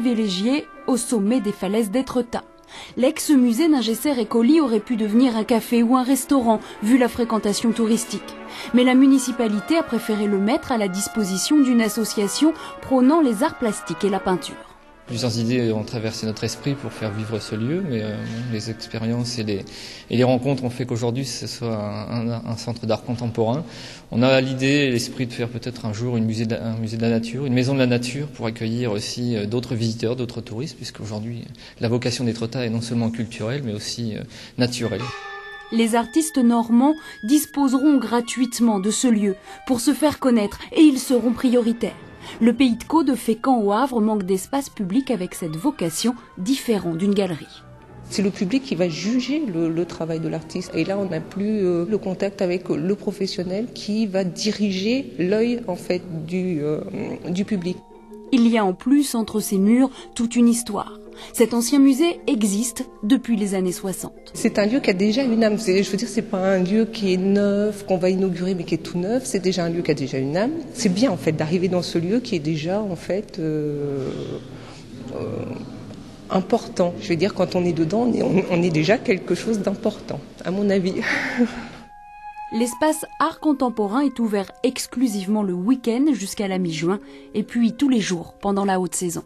privilégié au sommet des falaises d'Étretat. L'ex-musée Ningesser-Écoli aurait pu devenir un café ou un restaurant, vu la fréquentation touristique. Mais la municipalité a préféré le mettre à la disposition d'une association prônant les arts plastiques et la peinture. Plusieurs idées ont traversé notre esprit pour faire vivre ce lieu, mais les expériences et les rencontres ont fait qu'aujourd'hui ce soit un centre d'art contemporain. On a l'idée et l'esprit de faire peut-être un jour un musée de la nature, une maison de la nature pour accueillir aussi d'autres visiteurs, d'autres touristes, puisqu'aujourd'hui la vocation d'Étretat est non seulement culturelle mais aussi naturelle. Les artistes normands disposeront gratuitement de ce lieu pour se faire connaître et ils seront prioritaires. Le Pays de Caux de Fécamp au Havre manque d'espace public avec cette vocation différente d'une galerie. C'est le public qui va juger le travail de l'artiste. Et là, on n'a plus le contact avec le professionnel qui va diriger l'œil en fait, du public. Il y a en plus entre ces murs toute une histoire. Cet ancien musée existe depuis les années 60. C'est un lieu qui a déjà une âme. Je veux dire, c'est pas un lieu qui est neuf, qu'on va inaugurer, mais qui est tout neuf. C'est déjà un lieu qui a déjà une âme. C'est bien en fait d'arriver dans ce lieu qui est déjà en fait important. Je veux dire, quand on est dedans, on est déjà quelque chose d'important, à mon avis. L'espace art contemporain est ouvert exclusivement le week-end jusqu'à la mi-juin et puis tous les jours pendant la haute saison.